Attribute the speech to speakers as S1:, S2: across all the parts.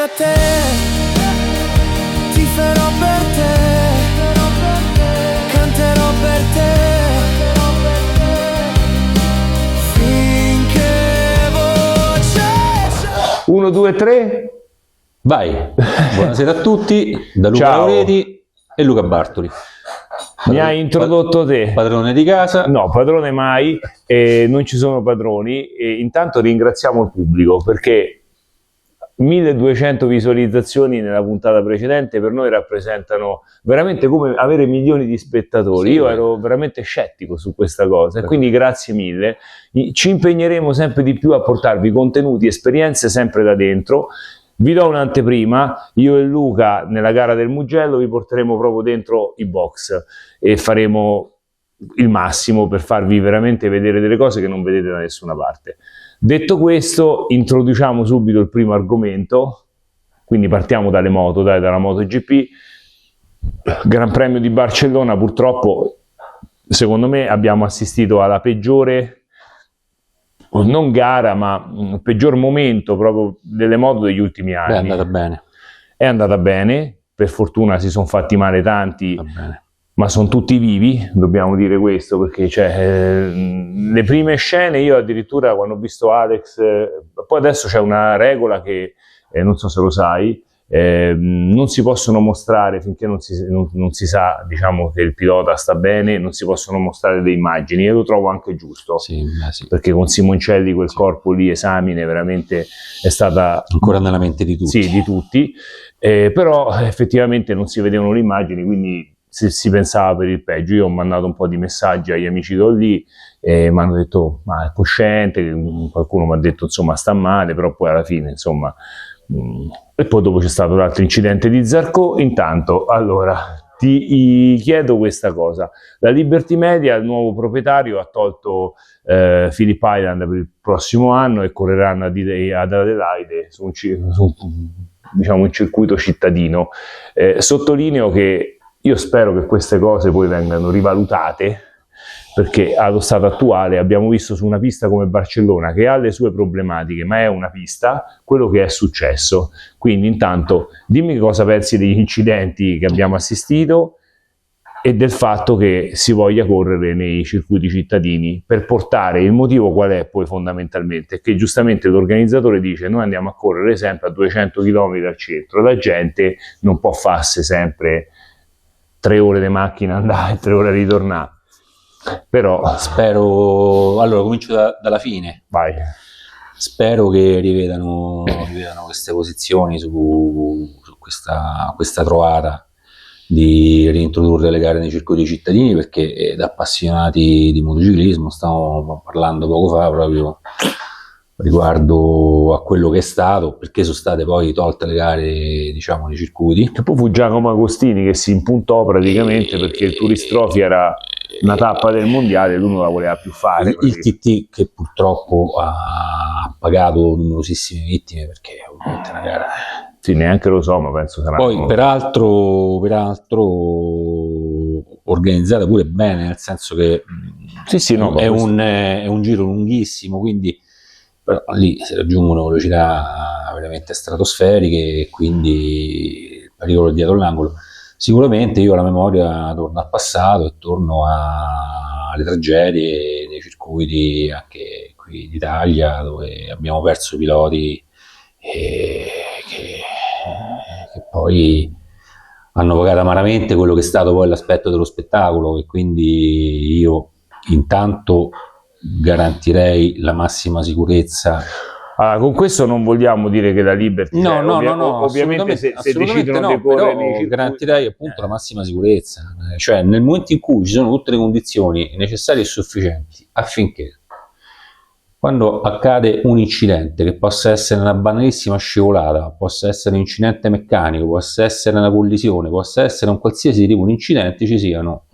S1: a te, tiferò per te, canterò per te, finché voce.
S2: 1, 2, 3.
S3: Vai. Buonasera a tutti, da Luca
S2: Ciao.
S3: Laureti e Luca Bartoli.
S2: Mi hai introdotto te.
S3: Padrone di casa.
S2: No, padrone mai, non ci sono padroni. E intanto ringraziamo il pubblico perché 1200 visualizzazioni nella puntata precedente per noi rappresentano veramente come avere milioni di spettatori.
S3: Sì.
S2: Io ero veramente scettico su questa cosa e quindi grazie mille. Ci impegneremo sempre di più a portarvi contenuti, esperienze sempre da dentro. Vi do un'anteprima, io e Luca nella gara del Mugello vi porteremo proprio dentro i box e faremo il massimo per farvi veramente vedere delle cose che non vedete da nessuna parte. Detto questo, introduciamo subito il primo argomento, quindi partiamo dalle moto, dalla MotoGP. Gran Premio di Barcellona, purtroppo secondo me abbiamo assistito alla peggiore, non gara, ma il peggior momento proprio delle moto degli ultimi anni.
S3: Beh, è andata bene.
S2: È andata bene, per fortuna si sono fatti male tanti,
S3: Va bene.
S2: ma sono tutti vivi, dobbiamo dire questo, perché le prime scene, io addirittura quando ho visto Alex, poi adesso c'è una regola che, non so se lo sai, non si possono mostrare finché non si sa, diciamo, che il pilota sta bene, non si possono mostrare le immagini, e lo trovo anche giusto,
S3: Sì, sì.
S2: perché con Simoncelli quel corpo lì, esamine, veramente è stata
S3: Ancora nella mente di tutti.
S2: sì, di tutti, però effettivamente non si vedevano le immagini, quindi si pensava per il peggio. Io ho mandato un po' di messaggi agli amici che ho lì e mi hanno detto ma è cosciente, qualcuno mi ha detto insomma sta male, però poi alla fine insomma e poi dopo c'è stato l'altro incidente di Zarco. Intanto allora ti chiedo questa cosa: la Liberty Media, il nuovo proprietario, ha tolto Phillip Island per il prossimo anno e correranno ad Adelaide su diciamo un circuito cittadino. Sottolineo che io spero che queste cose poi vengano rivalutate, perché allo stato attuale abbiamo visto su una pista come Barcellona, che ha le sue problematiche, ma è una pista, quello che è successo. Quindi intanto dimmi cosa pensi degli incidenti che abbiamo assistito e del fatto che si voglia correre nei circuiti cittadini, per portare il motivo qual è poi fondamentalmente, che giustamente l'organizzatore dice noi andiamo a correre sempre a 200 km al centro, la gente non può farsi sempre 3 ore di macchina andare e 3 ore a ritornare. Però
S3: Spero, allora comincio dalla fine.
S2: vai.
S3: Spero che rivedano queste posizioni su questa trovata di reintrodurre le gare nei circuiti cittadini, perché da appassionati di motociclismo stavamo parlando poco fa proprio riguardo a quello che è stato, perché sono state poi tolte le gare, diciamo, nei circuiti.
S2: E poi fu Giacomo Agostini che si impuntò praticamente perché il Tourist Trophy era una tappa del mondiale e lui non la voleva più fare.
S3: Il TT che purtroppo ha pagato numerosissime vittime, perché ovviamente è una gara.
S2: Sì, neanche lo so, ma penso sarà.
S3: Poi peraltro organizzata pure bene, nel senso che
S2: sì, no,
S3: è un giro lunghissimo, quindi però lì si raggiungono velocità veramente stratosferiche e quindi il pericolo è dietro l'angolo. Sicuramente io alla memoria torno al passato e torno alle tragedie dei circuiti anche qui d'Italia, dove abbiamo perso piloti che poi hanno pagato amaramente quello che è stato poi l'aspetto dello spettacolo, e quindi io intanto garantirei la massima sicurezza.
S2: Allora, con questo non vogliamo dire che la Liberty
S3: No,
S2: ovviamente se decidono di correre nei circuiti,
S3: garantirei appunto la massima sicurezza, cioè nel momento in cui ci sono tutte le condizioni necessarie e sufficienti affinché quando accade un incidente, che possa essere una banalissima scivolata, possa essere un incidente meccanico, possa essere una collisione, possa essere un qualsiasi tipo di incidente, ci siano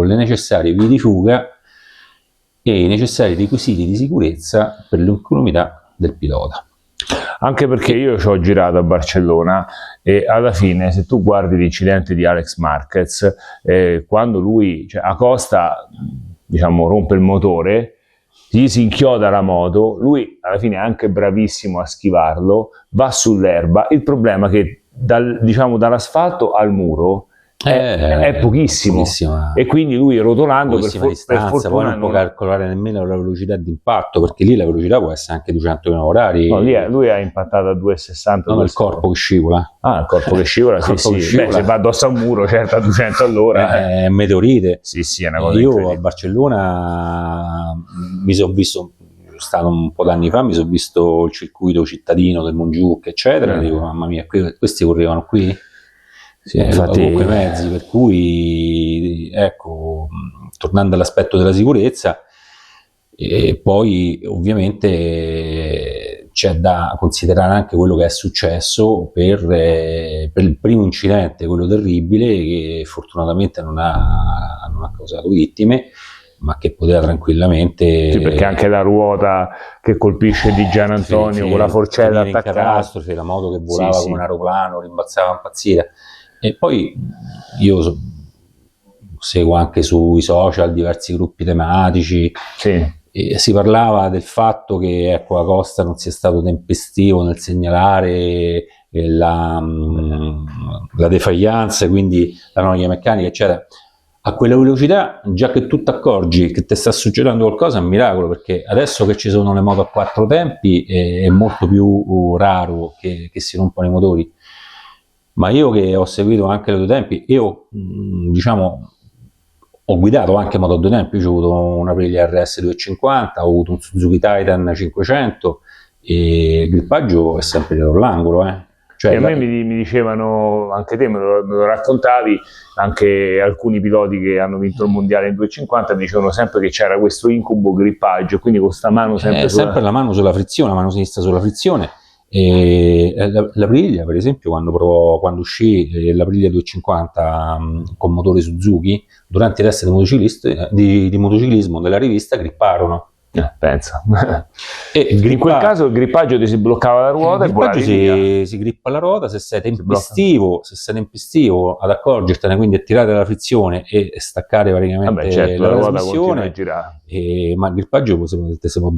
S3: le necessarie vie di fuga e i necessari requisiti di sicurezza per l'incolumità del pilota.
S2: Anche perché io ci ho girato a Barcellona e alla fine, se tu guardi l'incidente di Alex Marquez, quando lui, Acosta, diciamo, rompe il motore, gli si inchioda la moto, lui alla fine è anche bravissimo a schivarlo, va sull'erba, il problema è che dall'asfalto al muro è pochissimo, e quindi lui rotolando per
S3: distanza,
S2: fortuna
S3: poi non può calcolare nemmeno la velocità di impatto, perché lì la velocità può essere anche 200 km/h.
S2: No, lui ha impattato a 2,60.
S3: Non il corpo che scivola.
S2: Ah, il corpo che scivola, sì, sì. Beh, se va addosso a un muro, certo, a 200 all'ora.
S3: È meteorite.
S2: Sì, sì, è una cosa
S3: Io
S2: incredibile.
S3: a Barcellona mi sono visto, stato un po' d'anni fa, mi sono visto il circuito cittadino del Montjuic, eccetera, e dico, mamma mia, questi correvano qui?
S2: Sì, infatti,
S3: con quei mezzi, per cui, ecco, tornando all'aspetto della sicurezza, e poi ovviamente c'è da considerare anche quello che è successo per il primo incidente, quello terribile, che fortunatamente non ha causato vittime, ma che poteva tranquillamente...
S2: Sì, perché anche la ruota che colpisce di Gian Antonio con la forcella
S3: in
S2: attaccata,
S3: catastrofe, la moto che volava
S2: Sì,
S3: come
S2: sì.
S3: un aeroplano, rimbalzava a impazzire. E poi io seguo anche sui social diversi gruppi tematici,
S2: sì.
S3: e si parlava del fatto che, ecco, Acosta non sia stato tempestivo nel segnalare la defaillance, quindi la noia meccanica, eccetera. A quella velocità, già che tu ti accorgi che ti sta succedendo qualcosa, è un miracolo, perché adesso che ci sono le moto a 4 tempi è molto più raro che si rompano i motori. Ma io che ho seguito anche le 2 tempi, io diciamo ho guidato anche moto a 2 tempi, io ho avuto una Aprilia RS 250, ho avuto un Suzuki Titan 500, e il grippaggio è sempre dietro l'angolo, Cioè,
S2: e a me mi dicevano, anche te me lo raccontavi, anche alcuni piloti che hanno vinto il mondiale in 250 mi dicevano sempre che c'era questo incubo grippaggio, quindi con sta mano sempre
S3: la mano sulla frizione, la mano sinistra sulla frizione. E l'Aprilia, per esempio, quando uscì l'Aprilia 250 con motore Suzuki, durante i test di motociclismo della rivista gripparono.
S2: Pensa.
S3: E
S2: In quel caso il grippaggio ti si bloccava la ruota,
S3: il grippaggio si grippa la ruota. Se sei tempestivo ad accorgertene, quindi a tirare la frizione e staccare praticamente
S2: la ruota
S3: trasmissione,
S2: continua a girare.
S3: Ma il grippaggio si può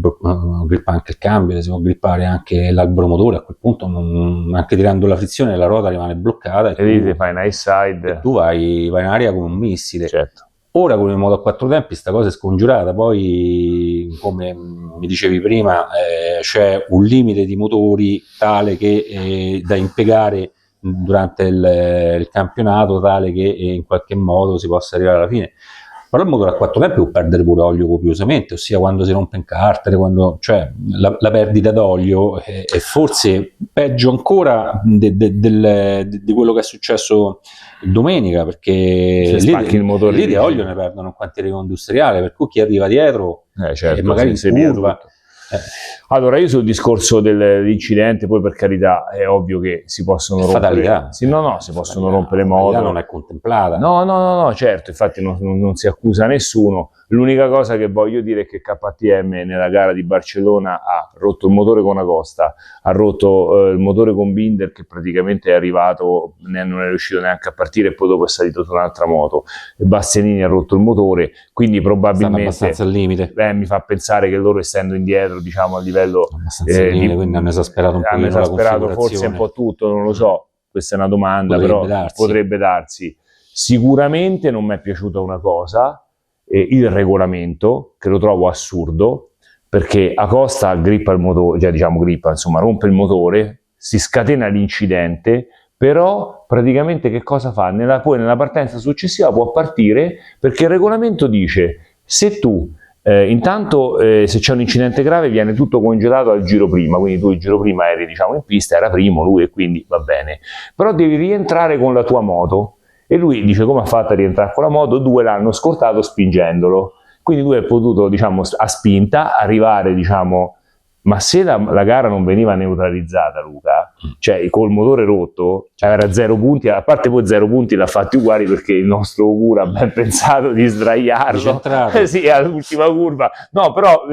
S3: grippare anche il cambio, si può grippare anche l'albero motore. A quel punto, anche tirando la frizione, la ruota rimane bloccata
S2: e lì ti fai un high side
S3: e tu vai in aria come un missile.
S2: Certo.
S3: Ora con il moto a 4 tempi sta cosa è scongiurata, poi come mi dicevi prima c'è un limite di motori tale che da impiegare durante il campionato, tale che in qualche modo si possa arrivare alla fine. Però il motore a 4 tempi può perdere pure olio copiosamente, ossia quando si rompe in cartere, cioè la perdita d'olio è forse peggio ancora di quello che è successo domenica, perché
S2: spacchi il motore
S3: lì di olio ne perdono in quantità industriale, per cui chi arriva dietro
S2: certo,
S3: e magari in curva.
S2: Allora, io sul discorso dell'incidente, poi per carità è ovvio che si possono rompere, si possono rompere moto,
S3: non è contemplata.
S2: No, certo, infatti non si accusa nessuno. L'unica cosa che voglio dire è che KTM nella gara di Barcellona ha rotto il motore con Acosta, ha rotto il motore con Binder, che praticamente è arrivato, non è riuscito neanche a partire, e poi dopo è salito su un'altra moto. Bastianini ha rotto il motore, quindi probabilmente
S3: abbastanza al limite.
S2: Mi fa pensare che loro, essendo indietro, diciamo, a livello
S3: quindi hanno esasperato un po',
S2: hanno esasperato forse un po' tutto, non lo so, questa è una domanda, potrebbe darsi. Sicuramente non mi è piaciuta una cosa, il regolamento, che lo trovo assurdo, perché Acosta grippa il motore, rompe il motore, si scatena l'incidente, però praticamente che cosa fa? Poi nella partenza successiva può partire, perché il regolamento dice: se tu intanto se c'è un incidente grave viene tutto congelato al giro prima, quindi tu il giro prima eri in pista, era primo lui e quindi va bene, però devi rientrare con la tua moto. E lui dice: come ha fatto a rientrare con la moto? 2 l'hanno scortato spingendolo, quindi lui è potuto, a spinta arrivare, ma se la gara non veniva neutralizzata, Luca, cioè col motore rotto, era 0 punti, a parte poi 0 punti l'ha fatti uguali, perché il nostro Ogura ha ben pensato di sdraiarlo sì, all'ultima curva, no, però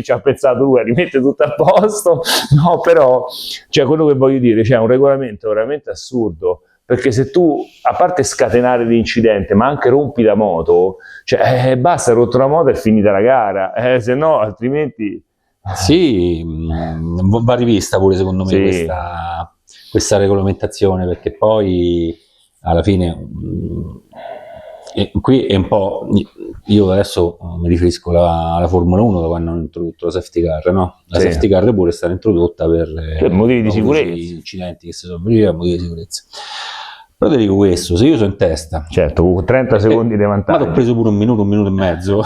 S2: ci ha pensato lui a rimettere tutto a posto, no, però, cioè, quello che voglio dire, c'è un regolamento veramente assurdo, perché se tu, a parte scatenare l'incidente, ma anche rompi la moto, cioè basta, hai rotto la moto e è finita la gara, se no altrimenti...
S3: Sì, va rivista pure secondo me
S2: Sì.
S3: questa regolamentazione, perché poi alla fine qui è un po', io adesso mi riferisco alla Formula 1 da quando hanno introdotto la safety car, no? La
S2: Sì.
S3: safety car pure è stata introdotta per
S2: motivi di sicurezza.
S3: incidenti che si sono verificati, motivi di sicurezza. Però ti dico questo, se io sono in testa,
S2: Certo, con 30 secondi di
S3: ma
S2: vantaggio.
S3: ti ho preso pure un minuto e mezzo,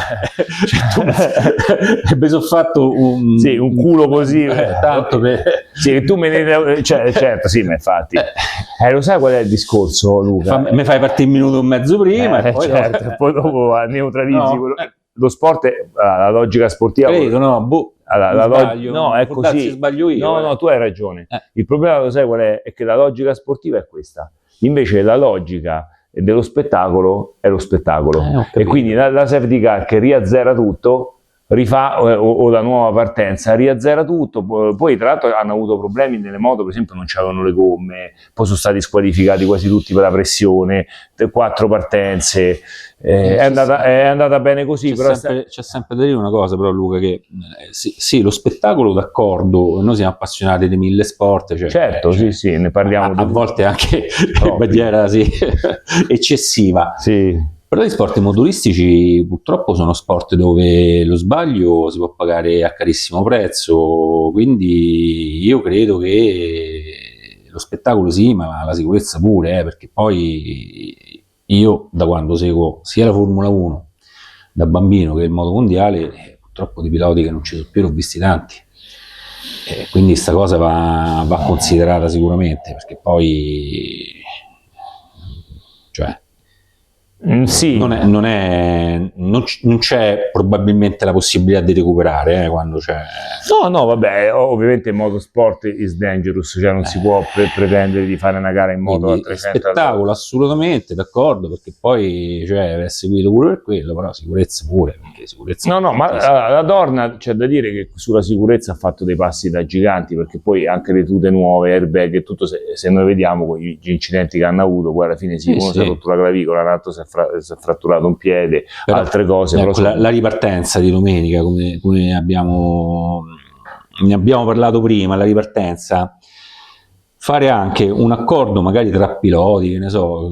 S3: mi sono fatto un
S2: culo così,
S3: tanto per...
S2: Sì, tu me ne... certo, sì, ma infatti. Lo sai qual è il discorso, Luca?
S3: mi fai partire un minuto e mezzo prima e poi,
S2: certo, poi dopo neutralizzi
S3: No.
S2: quello... Lo sport è la logica sportiva.
S3: credo, no, boh,
S2: Sbaglio, no, è
S3: può darsi
S2: così.
S3: sbaglio io.
S2: No, tu hai ragione. Il problema, lo sai qual è? È che la logica sportiva è questa. Invece la logica dello spettacolo è lo spettacolo.
S3: Ho
S2: E
S3: capito.
S2: quindi la safety car che riazzera tutto, rifà o la nuova partenza, riazzera tutto. Poi tra l'altro hanno avuto problemi nelle moto, per esempio non c'avevano le gomme, poi sono stati squalificati quasi tutti per la pressione, 4 partenze. È andata bene così.
S3: C'è sempre da dire una cosa però, Luca, che sì, lo spettacolo d'accordo, noi siamo appassionati di 1000 sport,
S2: Certo, sì, ne parliamo
S3: a volte anche in maniera eccessiva.
S2: Sì.
S3: Però gli sport motoristici purtroppo sono sport dove lo sbaglio si può pagare a carissimo prezzo, quindi io credo che lo spettacolo sì, ma la sicurezza pure, perché poi io da quando seguo sia la Formula 1 da bambino che il moto mondiale, purtroppo di piloti che non ci sono più, l'ho visti tanti. Quindi questa cosa va considerata sicuramente, perché poi cioè
S2: sì.
S3: non c'è probabilmente la possibilità di recuperare quando c'è.
S2: No, vabbè, ovviamente il motorsport is dangerous, cioè non si può pretendere di fare una gara in moto a 300
S3: spettacolo assolutamente d'accordo, perché poi è seguito pure per quello, però sicurezza pure, perché sicurezza
S2: No, ma la Dorna c'è da dire che sulla sicurezza ha fatto dei passi da giganti, perché poi anche le tute nuove, airbag e tutto, se noi vediamo gli incidenti che hanno avuto, poi alla fine si è rotto la clavicola, l'altro si è fratturato un piede, però, altre cose.
S3: Ecco, la ripartenza di domenica, come ne abbiamo parlato prima, la ripartenza, fare anche un accordo magari tra piloti, che ne so,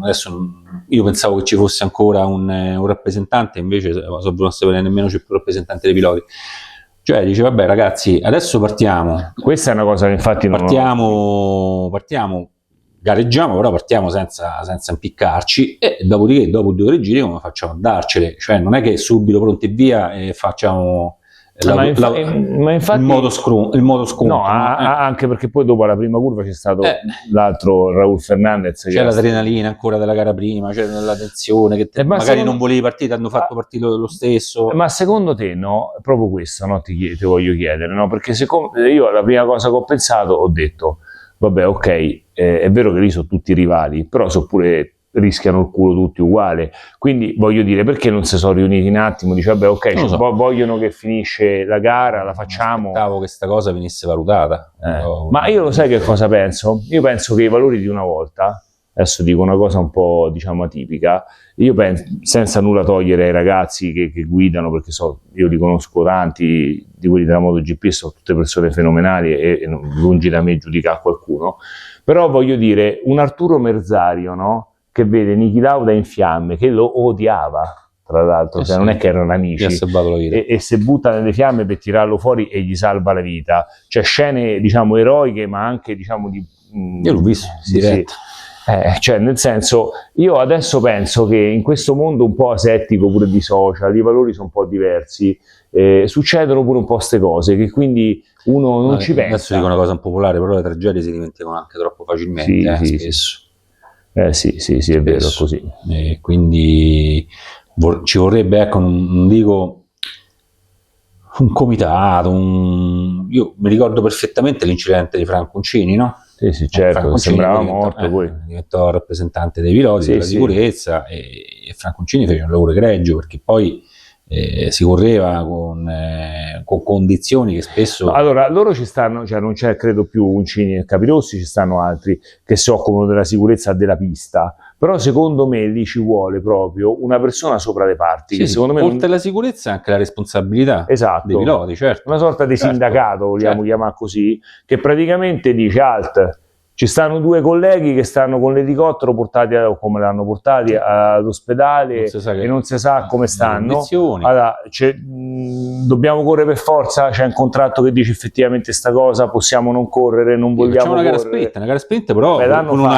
S3: adesso io pensavo che ci fosse ancora un rappresentante, invece so non sapere nemmeno c'è più rappresentante dei piloti. Cioè dice vabbè ragazzi, adesso partiamo.
S2: Questa è una cosa che infatti
S3: partiamo, gareggiamo, però partiamo senza impiccarci, e dopodiché dopo 2 o 3 giri come facciamo a darcele? Cioè non è che subito pronti via e facciamo
S2: infatti,
S3: il modo scontro.
S2: No, anche perché poi dopo la prima curva c'è stato l'altro Raul Fernandez.
S3: C'è l'adrenalina ancora della gara prima, c'è la tensione che magari non volevi partire, ti hanno fatto partire lo stesso.
S2: Ma secondo te no? Proprio questo, no? Ti voglio chiedere, no? Perché io la prima cosa che ho pensato, ho detto vabbè, ok, è vero che lì sono tutti rivali, però sono pure rischiano il culo tutti uguale, quindi voglio dire, perché non si sono riuniti un attimo, dice vabbè ok, vogliono che finisce la gara, la facciamo.
S3: Aspettavo che sta cosa venisse valutata.
S2: Ma io lo sai che cosa penso? Io penso che i valori di una volta, adesso dico una cosa un po' diciamo atipica, io penso, senza nulla togliere ai ragazzi che guidano, perché io li conosco tanti di quelli della MotoGP, sono tutte persone fenomenali e lungi da me giudicare qualcuno, però voglio dire, un Arturo Merzario, no? Che vede Niki Lauda in fiamme, che lo odiava, tra l'altro, cioè non è che erano amici, e si butta nelle fiamme per tirarlo fuori e gli salva la vita. Cioè scene, diciamo, eroiche, ma anche, diciamo,
S3: io l'ho visto, diretto.
S2: Cioè, nel senso, io adesso penso che in questo mondo un po' asettico, pure di social, i valori sono un po' diversi, succedono pure un po' queste cose, che quindi uno non ci pensa.
S3: Adesso dico una cosa impopolare, però le tragedie si dimenticano anche troppo facilmente, spesso.
S2: Sì, è vero, è così.
S3: Quindi ci vorrebbe, ecco, non dico un comitato, io mi ricordo perfettamente l'incidente di Franco Uncini, no?
S2: Sì, certo, sembrava morto, poi
S3: diventò rappresentante dei piloti della sicurezza, e Franco Uncini fece un lavoro egregio, perché poi si correva con condizioni che spesso...
S2: Allora, loro ci stanno, cioè non c'è credo più Uncini e Capirossi, ci stanno altri che si occupano della sicurezza della pista, però secondo me lì ci vuole proprio una persona sopra le parti, che secondo me
S3: oltre alla sicurezza anche la responsabilità dei piloti, certo.
S2: Una sorta di sindacato, vogliamo chiamare così, che praticamente dice alt. Ci stanno due colleghi che stanno con l'elicottero portati, come l'hanno portati all'ospedale e non si sa come stanno. Allora, dobbiamo correre per forza, c'è un contratto che dice effettivamente sta cosa, possiamo non correre, non vogliamo correre.
S3: Una gara spinta però con un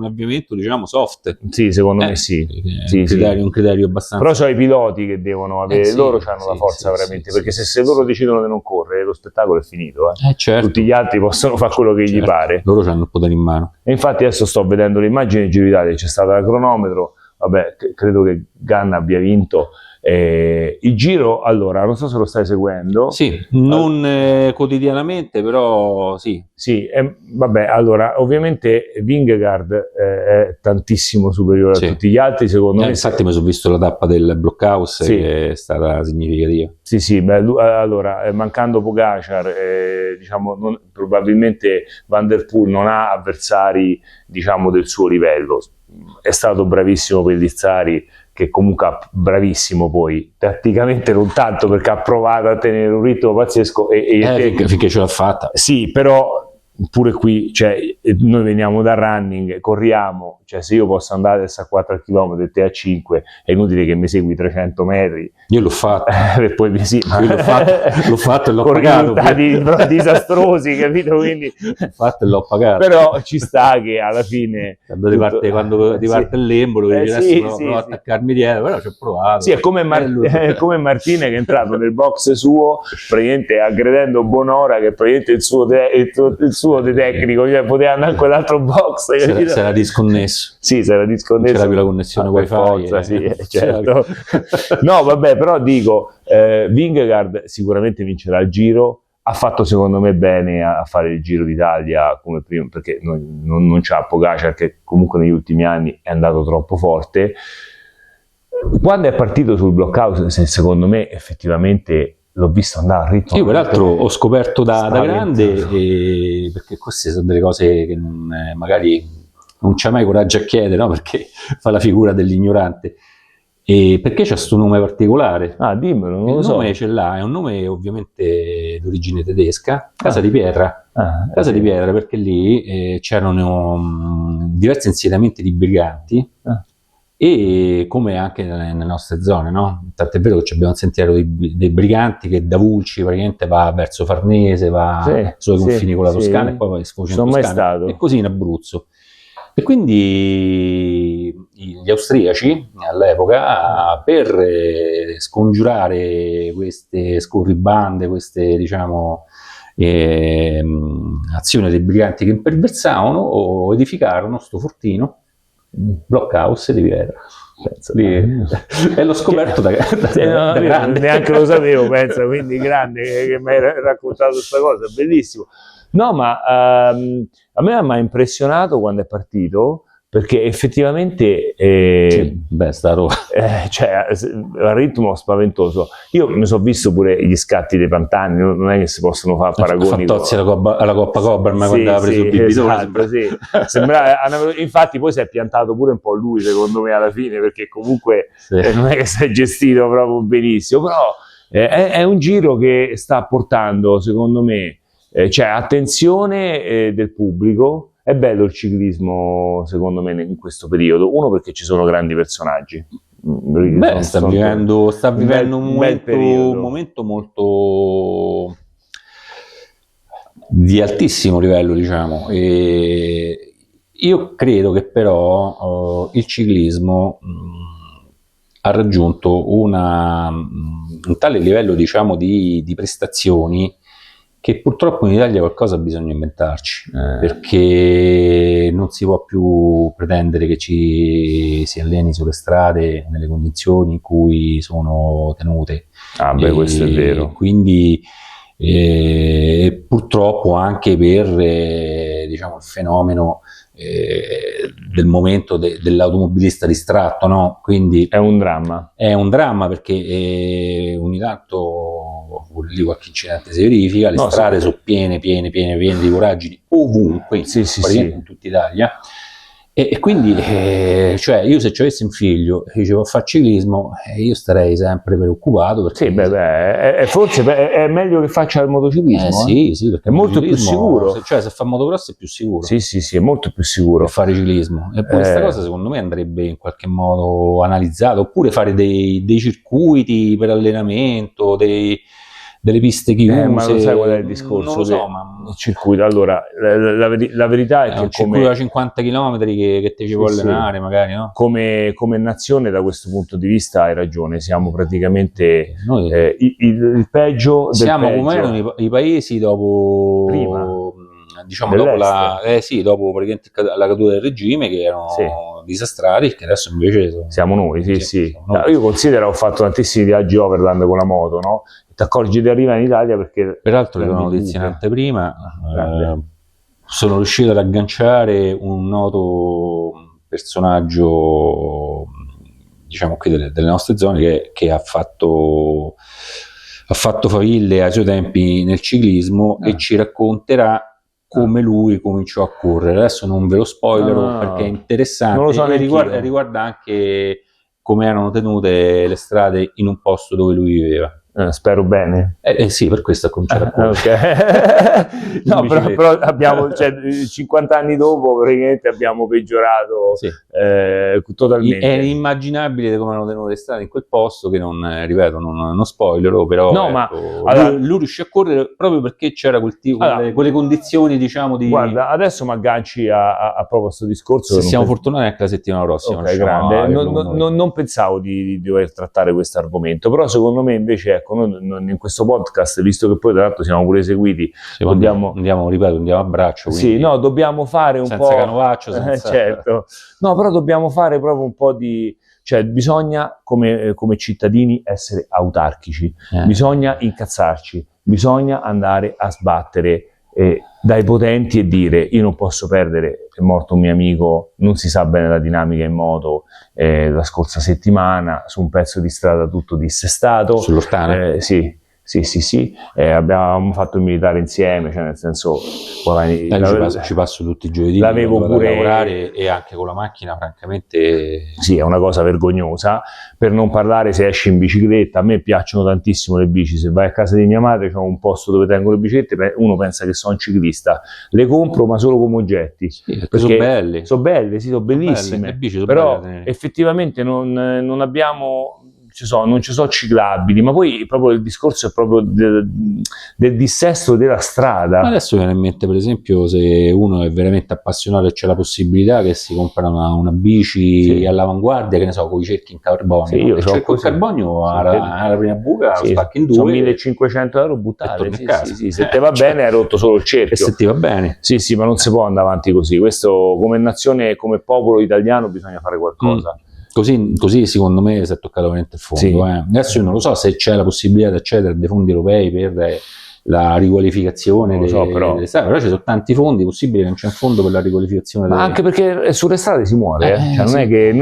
S3: avviamento diciamo soft.
S2: Sì, secondo me sì.
S3: Un criterio abbastanza...
S2: Però sono i piloti che devono avere, loro hanno la forza veramente, perché se loro decidono di non correre lo spettacolo è finito.
S3: Certo.
S2: Tutti gli altri possono fare quello che gli pare.
S3: Loro hanno il potere in mano.
S2: E infatti adesso sto vedendo le immagini del Giro d'Italia, c'è stato il cronometro, vabbè, credo che Ganna abbia vinto. Il Giro, allora, non so se lo stai seguendo.
S3: Sì, non quotidianamente, però sì.
S2: Sì, vabbè, allora, ovviamente Vingegaard è tantissimo superiore a tutti gli altri, secondo me.
S3: Infatti mi sono visto la tappa del Blockhouse, che è stata significativa.
S2: Sì, beh, allora, mancando Pogacar, diciamo, probabilmente Van der Poel non ha avversari, diciamo, del suo livello. È stato bravissimo Pellizzari, che comunque bravissimo poi, tatticamente non tanto, perché ha provato a tenere un ritmo pazzesco
S3: finché ce l'ha fatta.
S2: Sì, però pure qui, cioè, noi veniamo dal running, corriamo, cioè se io posso andare adesso a 4 km e te a 5, è inutile che mi segui 300 metri.
S3: Io l'ho fatto.
S2: E poi
S3: l'ho fatto e l'ho pagato.
S2: Con disastrosi, capito? Quindi
S3: l'ho fatto e l'ho pagato.
S2: Però ci sta che alla fine...
S3: Quando ti parte l'embolo, provo a attaccarmi dietro, però ci ho provato.
S2: Sì, è come Martine che è entrato nel box suo, praticamente aggredendo Bonora, che praticamente il suo di tecnico, cioè poteva andare in quell'altro box.
S3: Si era disconnesso.
S2: Sì, si era disconnesso.
S3: C'era più la connessione wifi.
S2: Forza, certo. No, vabbè, però dico, Vingegaard sicuramente vincerà il Giro. Ha fatto secondo me bene a fare il Giro d'Italia come prima, perché non c'ha Pogacar, che comunque negli ultimi anni è andato troppo forte. Quando è partito sul Blockhouse, secondo me effettivamente l'ho visto andare a ritmo.
S3: Io peraltro ho scoperto da grande, perché queste sono delle cose che magari non c'è mai coraggio a chiedere, no? Perché fa la figura dell'ignorante. E perché c'è questo nome particolare?
S2: Dimmelo, non lo so.
S3: Il nome ce l'ha, è un nome ovviamente d'origine tedesca, Casa di Pietra. Casa di Pietra, perché lì c'erano diversi insediamenti di briganti, e come anche nelle nostre zone, no? Tant'è vero che abbiamo un sentiero dei briganti che da Vulci praticamente va verso Farnese, va sui confini con la Toscana e poi sfocia in Toscana, e così in Abruzzo. E quindi gli austriaci all'epoca, per scongiurare queste scorribande, queste diciamo azioni dei briganti che imperversavano, edificarono sto fortino, Blockhouse di Pietra. E l'ho scoperto da grande.
S2: Neanche lo sapevo, pensa, quindi grande che mi hai raccontato questa cosa, bellissimo. No, ma a me mi ha impressionato quando è partito, perché effettivamente cioè, il ritmo spaventoso. Io mi sono visto pure gli scatti dei Pantani, non è che si possono fare paragoni.
S3: Fantozzi alla Coppa Cobra, quando aveva preso il bibitone.
S2: Esatto, infatti poi si è piantato pure un po' lui, secondo me, alla fine, perché comunque non è che si è gestito proprio benissimo, però è un giro che sta portando, secondo me, cioè attenzione del pubblico. È bello il ciclismo, secondo me, in questo periodo. Uno, perché ci sono grandi personaggi.
S3: Sta vivendo un momento molto di altissimo livello, diciamo. E io credo che però il ciclismo ha raggiunto un tale livello, diciamo, di prestazioni, che purtroppo in Italia qualcosa bisogna inventarci, perché non si può più pretendere che ci si alleni sulle strade nelle condizioni in cui sono tenute.
S2: Questo è vero.
S3: Quindi purtroppo anche per diciamo, il fenomeno del momento dell'automobilista distratto, no? Quindi
S2: è un dramma.
S3: È un dramma perché ogni tanto lì qualche incidente si verifica, le strade sono piene di voragini ovunque, in tutta Italia. E quindi, cioè, io se ci avessi un figlio e dicevo a fare ciclismo, io starei sempre preoccupato. Perché
S2: forse è meglio che faccia il motociclismo.
S3: Sì, perché
S2: è molto più sicuro.
S3: Se fa motocross è più sicuro.
S2: Sì, è molto più sicuro.
S3: Che fare ciclismo. E poi questa cosa secondo me andrebbe in qualche modo analizzata, oppure fare dei circuiti per allenamento, delle piste chiuse.
S2: Ma lo sai qual è il discorso?
S3: Non lo so, ma
S2: il circuito. Allora, la verità è che
S3: un circuito da 50 km che ti ci può allenare, magari, no?
S2: Come nazione, da questo punto di vista hai ragione, siamo praticamente
S3: noi
S2: il peggio del
S3: siamo
S2: peggio.
S3: Come erano i paesi dopo
S2: prima,
S3: diciamo dopo praticamente la caduta del regime, che erano disastrati, che adesso invece
S2: siamo noi. Io considero, ho fatto tantissimi viaggi overland con la moto, no? Ti accorgi di arrivare in Italia perché...
S3: Peraltro, le notizie in anteprima, sono riuscito ad agganciare un noto personaggio, diciamo qui delle nostre zone, che ha fatto faville ai suoi tempi nel ciclismo, e ci racconterà come lui cominciò a correre. Adesso non ve lo spoilerò perché è interessante,
S2: non lo so,
S3: riguarda anche come erano tenute le strade in un posto dove lui viveva.
S2: Spero bene.
S3: Sì, per questo ho cominciato a correre.
S2: No, però abbiamo, 50 anni dopo praticamente abbiamo peggiorato totalmente.
S3: È inimmaginabile come erano tenute le strade in quel posto, che non, ripeto, non spoilerò, però lui riuscì a correre proprio perché c'era quelle condizioni, diciamo, di...
S2: Guarda, adesso mi agganci a proprio questo discorso.
S3: Se siamo fortunati anche la settimana prossima.
S2: Grande. Non pensavo di dover trattare questo argomento, però secondo me invece noi in questo podcast, visto che poi tra l'altro siamo pure seguiti,
S3: andiamo a braccio.
S2: Sì, no, dobbiamo fare un
S3: senza
S2: po'...
S3: canovaccio, senza...
S2: certo. No, però dobbiamo fare proprio un po' di... Cioè, bisogna come cittadini essere autarchici, bisogna incazzarci, bisogna andare a sbattere dai potenti e dire: io non posso perdere, è morto un mio amico, non si sa bene la dinamica in moto, la scorsa settimana, su un pezzo di strada tutto dissestato.
S3: Sull'Ortana?
S2: Sì. Abbiamo fatto il militare insieme, cioè nel senso
S3: ci passo tutti i giovedì,
S2: l'avevo pure
S3: a lavorare, e anche con la macchina, francamente
S2: sì, è una cosa vergognosa. Per non parlare se esci in bicicletta. A me piacciono tantissimo le bici. Se vai a casa di mia madre, c'è un posto dove tengo le biciclette, uno pensa che sono un ciclista, le compro ma solo come oggetti,
S3: perché sono belle,
S2: sono bellissime,
S3: le bici sono
S2: però
S3: belle.
S2: Effettivamente non abbiamo... non ci sono ciclabili, ma poi proprio il discorso è proprio del dissesto della strada.
S3: Ma adesso viene in mente, per esempio, se uno è veramente appassionato e c'è la possibilità, che si compra una bici all'avanguardia, che ne so, con i cerchi in carbonio.
S2: Sì, io
S3: c'è il carbonio alla prima buca, spacchi in due.
S2: Sono 1.500 euro buttati.
S3: Sì,
S2: se te va bene hai rotto solo il cerchio.
S3: E se ti va bene.
S2: Sì, ma non si può andare avanti così. Questo, come nazione, come popolo italiano, bisogna fare qualcosa.
S3: Così secondo me si è toccato veramente il fondo. Adesso io non lo so se c'è la possibilità di accedere a dei fondi europei per la riqualificazione, però ci sono tanti fondi possibili, che non c'è un fondo per la riqualificazione.
S2: Ma anche perché sulle strade si muore, non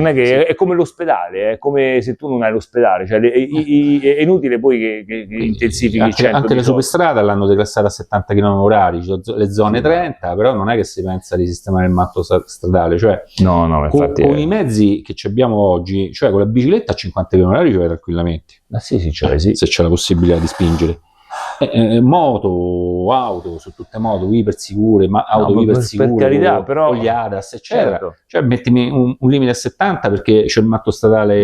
S2: è che è come l'ospedale, è come se tu non hai l'ospedale, cioè è inutile poi che intensifichi il 118.
S3: Anche le superstrade l'hanno declassata a 70 km/h, le zone 30, però non è che si pensa di sistemare il matto stradale, cioè
S2: infatti
S3: con i mezzi che abbiamo oggi, cioè con la bicicletta a 50 km/h ci vai tranquillamente.
S2: Se
S3: c'è la possibilità di spingere. Auto, su tutte moto ipersicure,
S2: per carità, però
S3: con gli ADAS, eccetera.
S2: Certo.
S3: Cioè mettimi un limite a 70 perché c'è il matto statale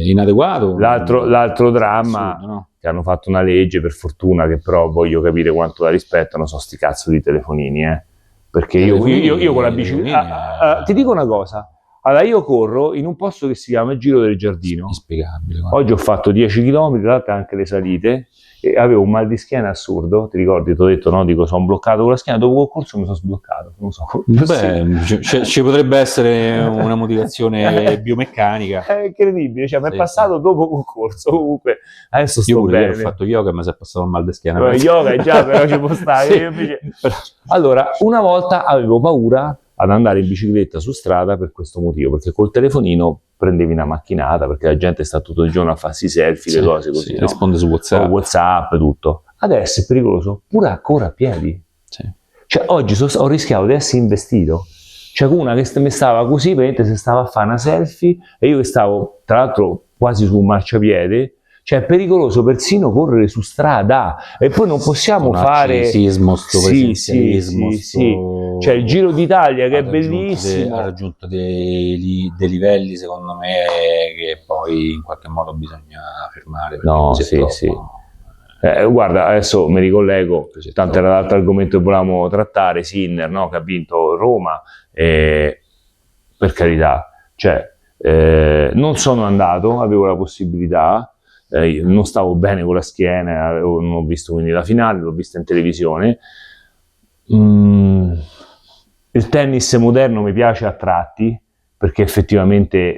S3: inadeguato.
S2: L'altro dramma, che hanno fatto una legge, per fortuna, che però voglio capire quanto la rispettano, sono sti cazzo di telefonini, perché io con la bicicletta ti dico una cosa. Allora, io corro in un posto che si chiama il Giro del Giardino.
S3: Inspiegabile.
S2: Oggi ho fatto 10 km, tra l'altro anche le salite, e avevo un mal di schiena assurdo. Ti ricordi? Ti ho detto, no? Dico, sono bloccato con la schiena. Dopo il corso mi sono sbloccato. Non so.
S3: Ci potrebbe essere una motivazione biomeccanica.
S2: È incredibile, mi è passato dopo un corso. Comunque, adesso sto
S3: io
S2: bene.
S3: Ho fatto yoga, ma si è passato un mal di schiena.
S2: Yoga già, però ci può stare.
S3: Sì,
S2: io invece... Allora, una volta avevo paura ad andare in bicicletta su strada per questo motivo, perché col telefonino prendevi una macchinata, perché la gente sta tutto il giorno a farsi selfie, le cose così, no?
S3: Risponde su WhatsApp,
S2: tutto. Adesso è pericoloso pure a correre a piedi.
S3: Sì.
S2: Cioè, oggi ho rischiato di essere investito. C'è una che mi stava così, praticamente si stava a fare una selfie, e io che stavo, tra l'altro, quasi su un marciapiede. Cioè, è pericoloso persino correre su strada, e poi non possiamo fare
S3: sismo,
S2: sì. C'è il Giro d'Italia che è bellissimo,
S3: ha raggiunto dei livelli, secondo me, che poi in qualche modo bisogna fermare.
S2: No, sì. Guarda, adesso mi ricollego, tanto era l'altro argomento che volevamo trattare, Sinner, no? Che ha vinto Roma, per carità, cioè, non sono andato, avevo la possibilità. Non stavo bene con la schiena, non ho visto quindi la finale, l'ho vista in televisione. Il tennis moderno mi piace a tratti, perché effettivamente,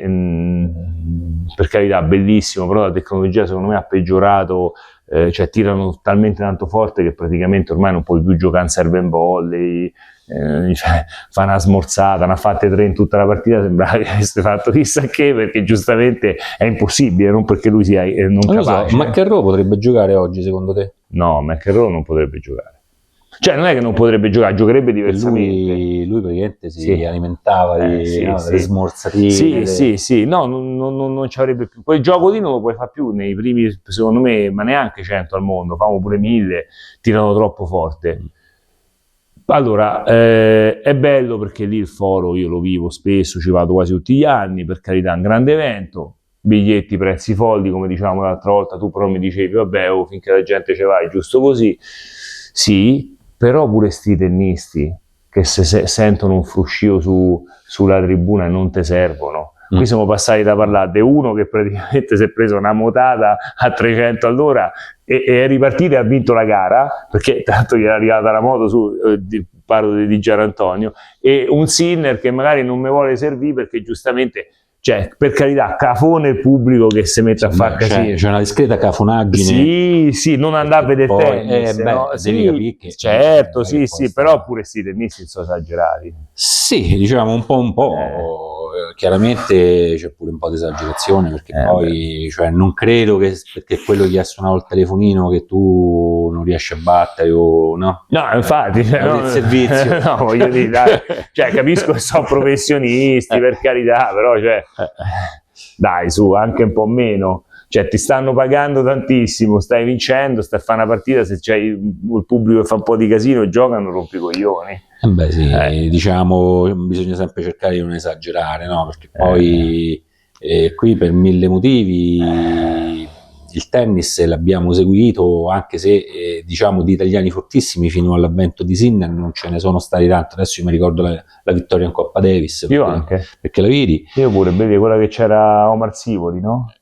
S2: per carità, bellissimo, però la tecnologia secondo me ha peggiorato, cioè tirano talmente tanto forte che praticamente ormai non puoi più giocare in serve and volley, cioè, fa una smorzata, ne ha fatte 3 in tutta la partita, sembrava che avesse fatto chissà che, perché giustamente è impossibile, non perché lui sia non capace.
S3: Ma McEnroe potrebbe giocare oggi, secondo te?
S2: No, McEnroe non potrebbe giocare. Cioè, non è che non potrebbe giocare, giocherebbe diversamente.
S3: Lui praticamente si alimentava di smorzatine.
S2: Sì, no, non ci avrebbe più. Quel gioco lì non lo puoi fare più nei primi, secondo me, ma neanche 100 al mondo, famo pure 1000, tirano troppo forte. Allora, è bello perché lì il foro io lo vivo spesso, ci vado quasi tutti gli anni, per carità, un grande evento, biglietti, prezzi folli, come dicevamo l'altra volta, tu però mi dicevi, vabbè, finché la gente ce va, è giusto così. Sì, però pure sti tennisti che se sentono un fruscio sulla tribuna non te servono. Qui siamo passati da parlare di uno che praticamente si è preso una motata a 300 all'ora e è ripartito e ha vinto la gara, perché tanto gli era arrivata la moto parlo di Gianantonio, e un Sinner che magari non mi vuole servire perché giustamente, cioè, per carità, cafone il pubblico che si mette a fare casino.
S3: C'è una discreta cafonaggine.
S2: Sì, non andare a vedere tennis, no?
S3: Devi capire che
S2: certo, sì, però pure sti tennisti sono esagerati.
S3: Sì, diciamo un po'. Chiaramente c'è pure un po' di esagerazione, perché poi cioè, non credo che perché quello gli ha suonato il telefonino che tu non riesci a battere o no?
S2: No, infatti,
S3: il servizio.
S2: No, voglio dire, dai, cioè, capisco che sono professionisti, per carità, però cioè, dai, su, anche un po' meno. Cioè, ti stanno pagando tantissimo, stai vincendo, stai a fare una partita, se c'hai il pubblico che fa un po' di casino e giocano, rompi i coglioni.
S3: Diciamo, bisogna sempre cercare di non esagerare, no? Perché poi qui per 1000 motivi il tennis l'abbiamo seguito, anche se diciamo di italiani fortissimi fino all'avvento di Sinner non ce ne sono stati tanti. Adesso io mi ricordo la vittoria in Coppa Davis,
S2: io anche,
S3: perché la vidi.
S2: Io pure, vedi quella che c'era Omar Sivori, no?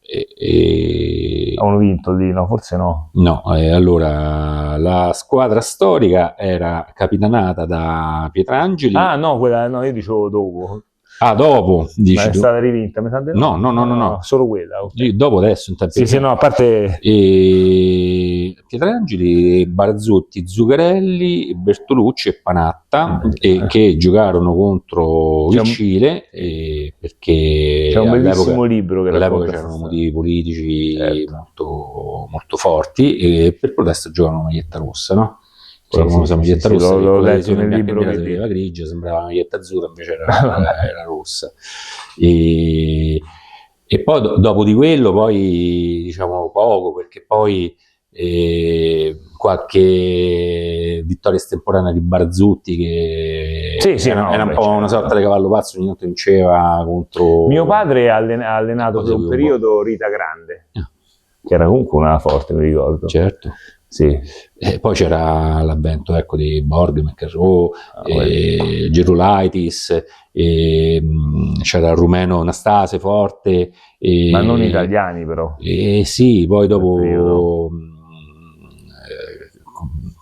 S2: Hanno vinto lì, no? Forse no.
S3: No, allora la squadra storica era capitanata da Pietrangeli.
S2: Ah no, quella no, io dicevo dopo.
S3: Ah, dopo, dici? Ma
S2: è stata rivinta, mi sa di
S3: no. No,
S2: solo quella. Okay.
S3: Dopo adesso, intanto.
S2: Sì, no, a parte
S3: Pietrangeli, Barzotti, Zuccarelli, Bertolucci e Panatta, che giocarono contro il Cile, perché
S2: c'è un bellissimo libro che
S3: all'epoca c'erano motivi politici molto, molto forti, e per protesta giocavano maglietta rossa, no? La maglietta rossa,
S2: l'ho letto nel libro che
S3: vedeva grigia, sembrava maglietta azzurra, invece era rossa. E poi dopo di quello, poi diciamo poco, perché poi qualche vittoria estemporanea di Barzotti che era un po' una sorta di cavallo pazzo, ogni tanto vinceva contro.
S2: Mio padre ha allenato per un periodo Rita Grande, che era comunque una forte, mi ricordo.
S3: Certo.
S2: Sì.
S3: Poi c'era l'avvento di Borg, McEnroe, Gerulaitis, c'era il rumeno Nastase forte,
S2: ma non italiani però.
S3: Sì, poi dopo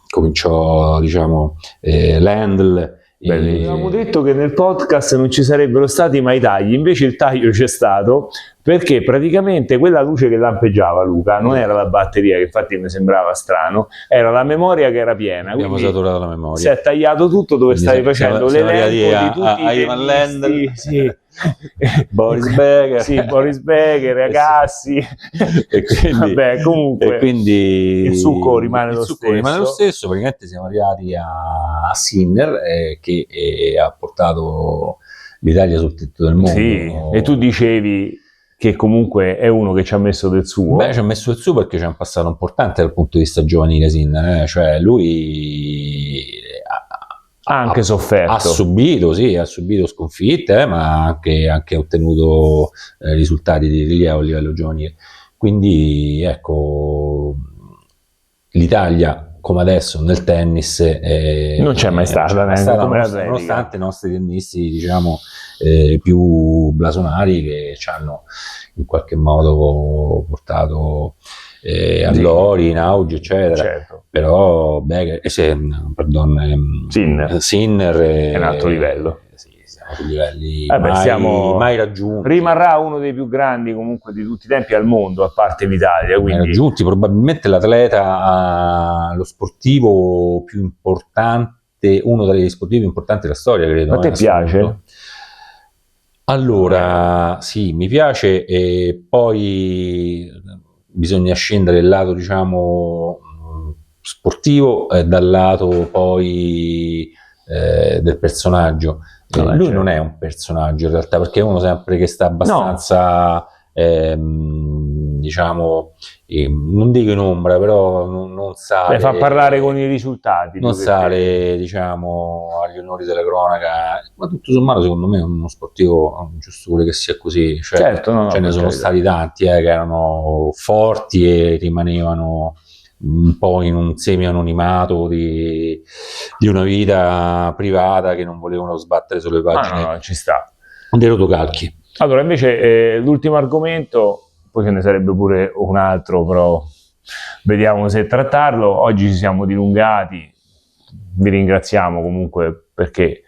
S3: cominciò, diciamo, Lendl.
S2: Avevamo detto che nel podcast non ci sarebbero stati mai tagli, invece il taglio c'è stato, perché praticamente quella luce che lampeggiava, Luca, non era la batteria, che infatti mi sembrava strano, era la memoria che era piena.
S3: Abbiamo
S2: quindi
S3: saturato la memoria.
S2: si è tagliato tutto dove
S3: Quindi
S2: stavi facendo l'elenco di tutti i
S3: Ivan
S2: tennisti,
S3: Lendl,
S2: sì.
S3: Boris Becker,
S2: sì, Boris Becker, Agassi,
S3: e quindi,
S2: vabbè, comunque
S3: quindi
S2: il succo rimane
S3: il
S2: lo
S3: succo
S2: stesso.
S3: rimane lo stesso. Praticamente siamo arrivati a Sinner, che ha portato l'Italia sul tetto del mondo.
S2: Sì, e tu dicevi che comunque è uno che ci ha messo del suo.
S3: Beh, ci ha messo il suo perché c'è un passato importante dal punto di vista giovanile Sinner, cioè lui
S2: ha anche sofferto.
S3: Ha subito sconfitte, ma anche ottenuto risultati di rilievo a livello giovanile. Quindi ecco, l'Italia come adesso nel tennis
S2: non c'è mai stata,
S3: nonostante i nostri tennisti, diciamo, più blasonari, che ci hanno in qualche modo portato all'ori, in auge, eccetera.
S2: Certo.
S3: Però Sinner
S2: è un altro livello.
S3: Sì, siamo su livelli mai raggiunti.
S2: Rimarrà uno dei più grandi comunque di tutti i tempi al mondo, a parte l'Italia. Quindi...
S3: raggiunti, probabilmente l'atleta, lo sportivo più importante, uno degli sportivi più importanti della storia, credo.
S2: A te piace?
S3: Allora, sì, mi piace, e poi bisogna scendere dal lato, diciamo, sportivo, dal lato poi del personaggio. Lui non è un personaggio in realtà, perché è uno sempre che sta abbastanza, diciamo, non dico in ombra, però non sale.
S2: Fa parlare con i risultati.
S3: Non sale, diciamo, agli onori della cronaca, ma tutto sommato secondo me è uno sportivo giusto pure che sia così. Cioè,
S2: certo,
S3: ce ne sono stati tanti che erano forti e rimanevano un po' in un semi-anonimato di una vita privata, che non volevano sbattere sulle pagine
S2: ci sta.
S3: dei rotocalchi.
S2: Allora, invece, l'ultimo argomento, poi ce ne sarebbe pure un altro, però vediamo se trattarlo. Oggi ci siamo dilungati, vi ringraziamo comunque, perché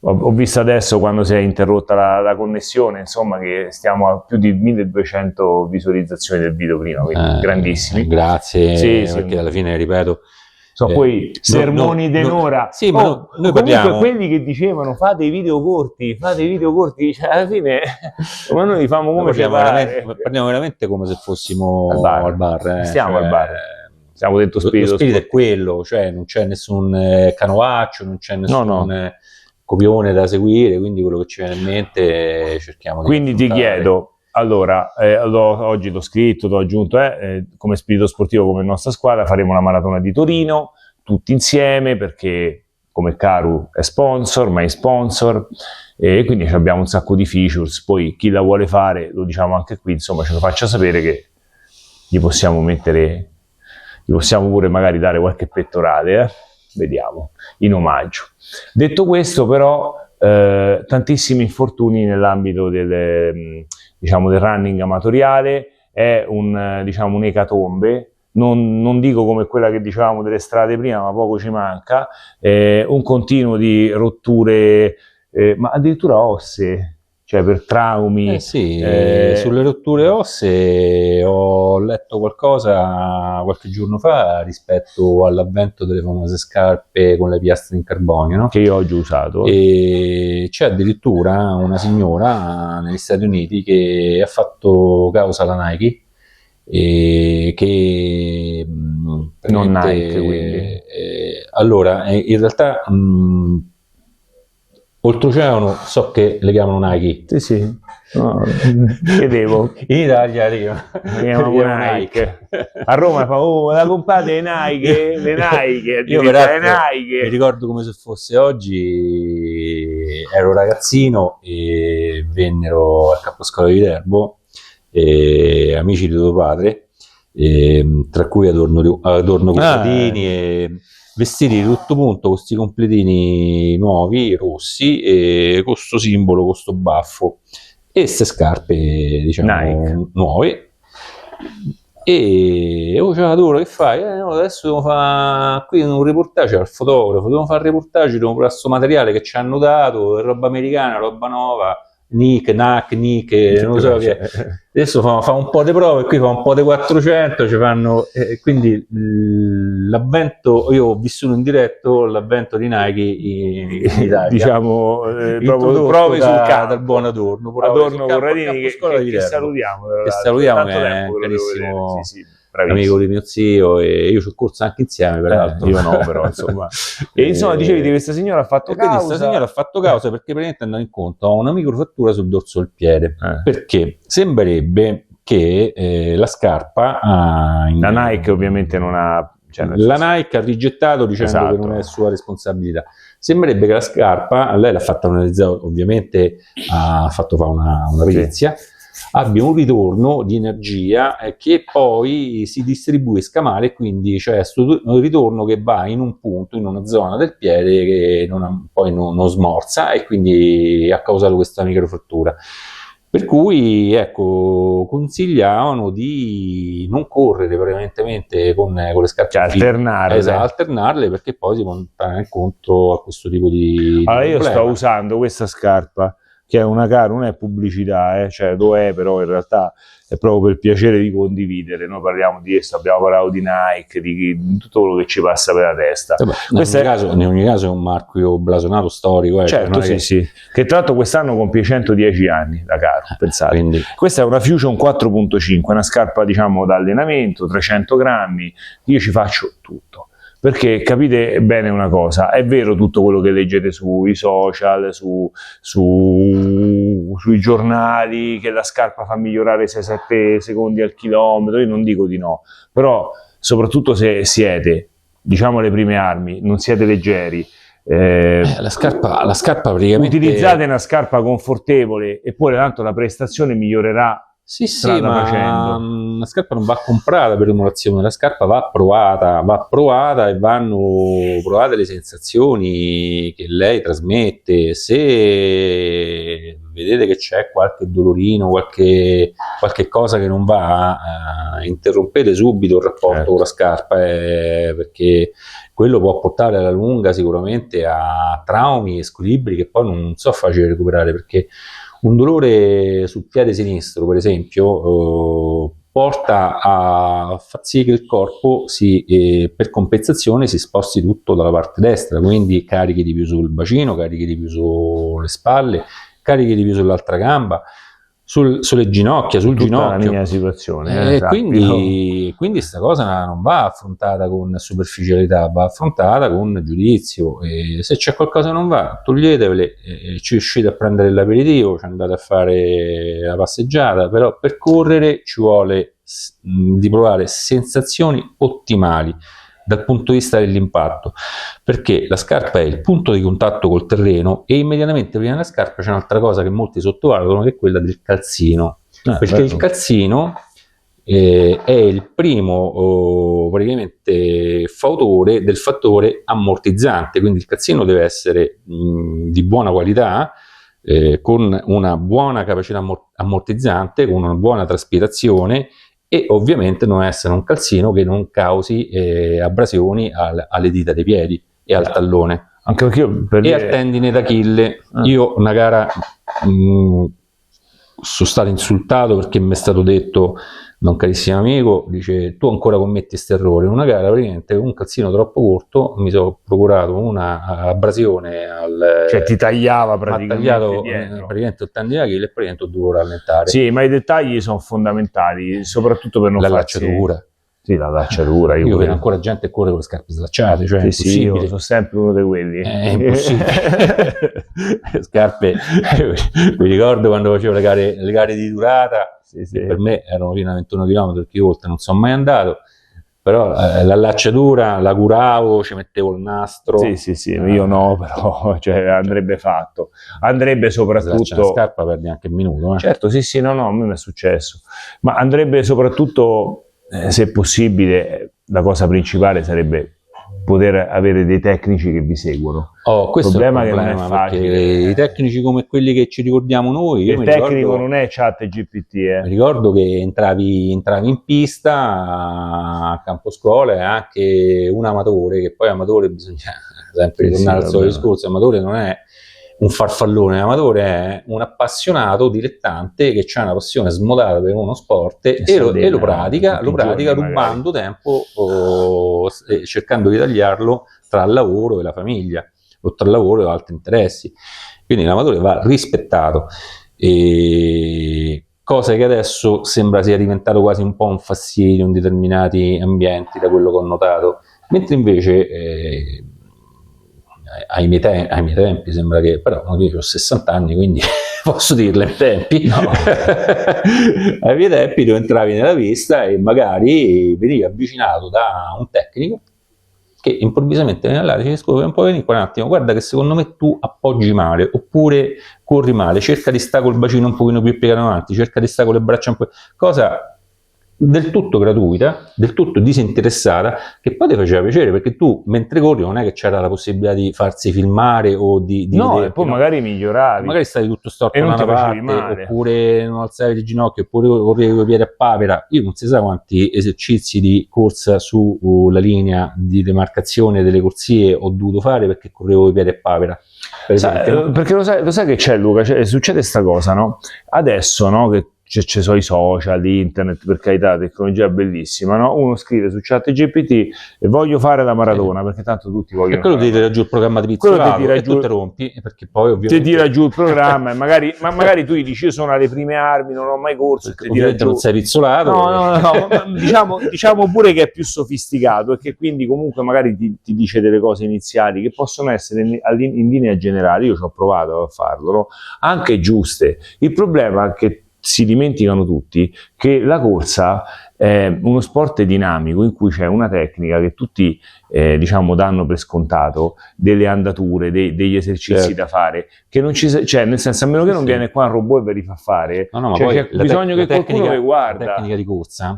S2: ho visto adesso, quando si è interrotta la connessione, insomma, che stiamo a più di 1200 visualizzazioni del video prima, quindi grandissimi.
S3: Grazie, perché alla fine, ripeto,
S2: poi sermoni denora.
S3: Sì, ma noi
S2: comunque
S3: parliamo...
S2: quelli che dicevano fate i video corti, cioè, alla fine ma noi famo come
S3: parliamo veramente come se fossimo al bar.
S2: Stiamo al bar. Stiamo dentro spirito.
S3: Lo spirito è quello, cioè non c'è nessun canovaccio, non c'è nessun copione da seguire, quindi quello che ci viene in mente cerchiamo di...
S2: Quindi ti chiedo, allora, oggi l'ho scritto, l'ho aggiunto, come spirito sportivo, come nostra squadra, faremo la maratona di Torino, tutti insieme, perché come Caru è sponsor, ma è sponsor, e quindi abbiamo un sacco di features. Poi chi la vuole fare, lo diciamo anche qui, insomma, ce lo faccia sapere, che gli possiamo pure magari dare qualche pettorale, vediamo, in omaggio. Detto questo, però, tantissimi infortuni nell'ambito del running amatoriale, è un'ecatombe, non dico come quella che dicevamo delle strade prima, ma poco ci manca, un continuo di rotture, ma addirittura ossee, cioè per traumi.
S3: Sulle rotture ossee ho letto qualcosa qualche giorno fa rispetto all'avvento delle famose scarpe con le piastre in carbonio, no?
S2: Che io ho oggi usato.
S3: E c'è addirittura una signora negli Stati Uniti che ha fatto causa alla Nike, che
S2: non Nike, quindi.
S3: Allora, in realtà oltreoceano so che le chiamano Nike.
S2: Sì. No, chiedevo.
S3: In Italia le
S2: chiamano Nike. A Roma fa, la comprate le Nike.
S3: Io mi ricordo come se fosse oggi, ero ragazzino e vennero al Caposcola di Viterbo amici di tuo padre, tra cui Adorno Contadini, e vestiti di tutto punto con questi completini nuovi, rossi, e con questo simbolo, con questo baffo, e queste scarpe, diciamo, Nike, nuove. E Adoro, che fai? Adesso devo fare qui un reportage al fotografo, devo fare il reportage, devo provare questo materiale che ci hanno dato, è roba americana, roba nuova. Nick, non lo so che adesso fa un po' di prove, qui fa un po' di 400, ci fanno, quindi l'avvento, io ho vissuto in diretto l'avvento di Nike in Italia,
S2: diciamo proprio prove sul campo
S3: dal buon Adorno
S2: Corradini, che salutiamo,
S3: che è un carissimo amico di mio zio, e io ci ho corso anche insieme, peraltro.
S2: Io no, però insomma. E insomma, dicevi di questa signora ha fatto causa.
S3: Questa signora ha fatto causa perché praticamente è andato incontro a una microfrattura sul dorso del piede, perché sembrerebbe che la scarpa
S2: la Nike ovviamente non ha, cioè,
S3: la Nike ha rigettato dicendo che non è sua responsabilità. Sembrerebbe che la scarpa, lei l'ha fatta analizzare, ovviamente ha fatto fare una perizia, abbia un ritorno di energia che poi si distribuisca male, quindi c'è un ritorno che va in un punto, in una zona del piede che poi non smorza, e quindi ha causato questa microfrattura. Per cui ecco, consigliavano di non correre prevalentemente con le scarpe,
S2: cioè
S3: alternarle, perché poi si può andare incontro a questo tipo di
S2: allora, io
S3: problema.
S2: sto usando questa scarpa che è una cara, non è pubblicità, cioè lo è, però in realtà è proprio per il piacere di condividere. Noi parliamo di questo, abbiamo parlato di Nike, di tutto quello che ci passa per la testa.
S3: In ogni caso è un marchio blasonato storico.
S2: Certo, sì. Che tra l'altro quest'anno compie 110 anni da caro, pensate.
S3: Quindi.
S2: Questa è una Fusion 4.5, una scarpa diciamo da allenamento, 300 grammi, io ci faccio tutto. Perché capite bene una cosa, è vero tutto quello che leggete sui social, sui giornali, che la scarpa fa migliorare 6-7 secondi al chilometro, io non dico di no, però soprattutto se siete, diciamo, le prime armi, non siete leggeri,
S3: la scarpa praticamente...
S2: utilizzate una scarpa confortevole, eppure tanto la prestazione migliorerà.
S3: Sì, ma la scarpa non va comprata per emulazione, la scarpa va provata e vanno provate le sensazioni che lei trasmette. Se vedete che c'è qualche dolorino, qualche cosa che non va, interrompete subito il rapporto con la scarpa, perché quello può portare alla lunga sicuramente a traumi e squilibri che poi non so facile recuperare, perché un dolore sul piede sinistro, per esempio, porta a far sì che il corpo per compensazione si sposti tutto dalla parte destra, quindi carichi di più sul bacino, carichi di più sulle spalle, carichi di più sull'altra gamba, sulle ginocchia, sul ginocchio.
S2: La mia situazione.
S3: Quindi questa cosa non va affrontata con superficialità, va affrontata con giudizio. E se c'è qualcosa che non va, toglietevele, ci uscite a prendere l'aperitivo, ci andate a fare la passeggiata, però per correre ci vuole di provare sensazioni ottimali dal punto di vista dell'impatto, perché la scarpa è il punto di contatto col terreno, e immediatamente prima della scarpa c'è un'altra cosa che molti sottovalutano, che è quella del calzino, perché il calzino è il primo praticamente fautore del fattore ammortizzante, quindi il calzino deve essere di buona qualità, con una buona capacità ammortizzante, con una buona traspirazione, e ovviamente non essere un calzino che non causi abrasioni alle dita dei piedi e al tallone,
S2: anche perché
S3: al tendine d'Achille. Io una gara sono stato insultato perché mi è stato detto da un carissimo amico, dice: tu ancora commetti questo errore. In una gara praticamente con un calzino troppo corto mi sono procurato una abrasione
S2: cioè ti tagliava praticamente
S3: il tendine d'Achille, e praticamente ho dovuto rallentare.
S2: Sì, ma i dettagli sono fondamentali, soprattutto per non
S3: la lacciatura.
S2: Sì, la lacciatura.
S3: Io vedo ancora gente che corre con le scarpe slacciate, cioè
S2: sì, io sono sempre uno di quelli.
S3: È impossibile. Scarpe, mi ricordo quando facevo le gare di durata, per me erano fino a 21 km, perché io oltre non sono mai andato, però la lacciatura la curavo, ci mettevo il nastro.
S2: Sì, io no, però cioè, andrebbe fatto. Andrebbe soprattutto...
S3: La scarpa perdi anche un minuto.
S2: Certo, no, a me mi è successo. Ma andrebbe soprattutto... se possibile, la cosa principale sarebbe poter avere dei tecnici che vi seguono.
S3: Questo
S2: problema
S3: è un problema,
S2: che non è facile.
S3: I tecnici come quelli che ci ricordiamo noi.
S2: Il tecnico non è ChatGPT.
S3: Mi ricordo che entravi in pista a Camposcuola, e anche un amatore, che poi amatore bisogna sempre ritornare al solito discorso, amatore non è un farfallone, l'amatore è un appassionato dilettante che ha una passione smodata per uno sport e lo pratica rubando tempo cercando di tagliarlo tra il lavoro e la famiglia o tra il lavoro e altri interessi. Quindi l'amatore va rispettato, cosa che adesso sembra sia diventato quasi un po' un fastidio in determinati ambienti, da quello che ho notato, mentre invece ai miei tempi sembra che, però io ho 60 anni, quindi posso dirle ai tempi, no. Ai miei tempi tu entravi nella pista e magari venivi avvicinato da un tecnico che improvvisamente viene là e dice: scusa, un po' venire qua un attimo, guarda che secondo me tu appoggi male, oppure corri male, cerca di stare col bacino un pochino più piegato avanti, cerca di stare con le braccia un po', cosa del tutto gratuita, del tutto disinteressata, che poi ti faceva piacere, perché tu mentre corri non è che c'era la possibilità di farsi filmare o di
S2: no,
S3: vederti,
S2: e poi magari miglioravi,
S3: magari stavi tutto storto
S2: e
S3: da
S2: non
S3: una
S2: ti facevi
S3: parte,
S2: male,
S3: oppure non alzavi le ginocchia, oppure correvi con i piedi a papera. Io non si sa quanti esercizi di corsa sulla linea di demarcazione delle corsie ho dovuto fare perché correvo con i piedi a papera.
S2: Perché lo sai che c'è, Luca, succede sta cosa, no? Adesso, no, che ci sono i social, internet, per carità, tecnologia bellissima, no? Uno scrive su ChatGPT: voglio fare la maratona, perché tanto tutti vogliono.
S3: E quello ti tira giù il programma di pizzolato e tu te rompi, perché poi ovviamente
S2: ti tira giù il programma e magari tu gli dici: io sono alle prime armi, non ho mai corso, e ti tira giù.
S3: Non sei pizzolato.
S2: No, diciamo pure che è più sofisticato e che quindi comunque magari ti dice delle cose iniziali che possono essere in linea generale, io ci ho provato a farlo, no? Anche giuste. Il problema è che si dimenticano tutti che la corsa è uno sport dinamico in cui c'è una tecnica che tutti diciamo danno per scontato, delle andature, degli esercizi da fare, che non ci cioè, nel senso, a meno che non viene qua un robot e ve li fa fare,
S3: ma
S2: cioè,
S3: poi
S2: c'è bisogno che qualcuno vi guarda.
S3: La tecnica di corsa,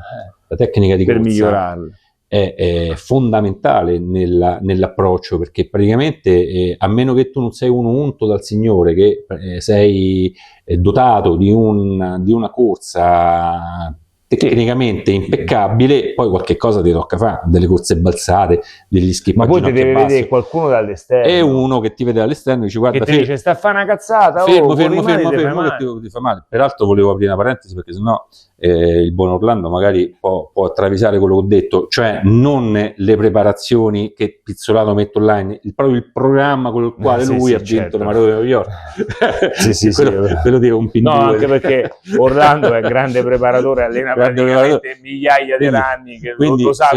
S3: la tecnica di
S2: per
S3: corsa
S2: migliorarla
S3: è fondamentale nell'approccio, perché praticamente a meno che tu non sei uno unto dal Signore, che sei dotato di una corsa tecnicamente impeccabile, poi qualche cosa ti tocca fare, delle corse balzate, degli skip.
S2: Ma poi ti deve vedere qualcuno dall'esterno,
S3: è uno che ti vede dall'esterno e dice: guarda,
S2: che ti dice sta a fare una cazzata,
S3: fermo, che ti fa male. Peraltro volevo aprire una parentesi, perché sennò il buon Orlando magari può travisare quello che ho detto, cioè non le preparazioni che Pizzolato mette online, proprio il programma con il quale lui ha vinto la Maratona di New York. quello di un
S2: no, anche perché Orlando è grande preparatore, allena praticamente migliaia di anni, che
S3: quindi
S2: lo sa,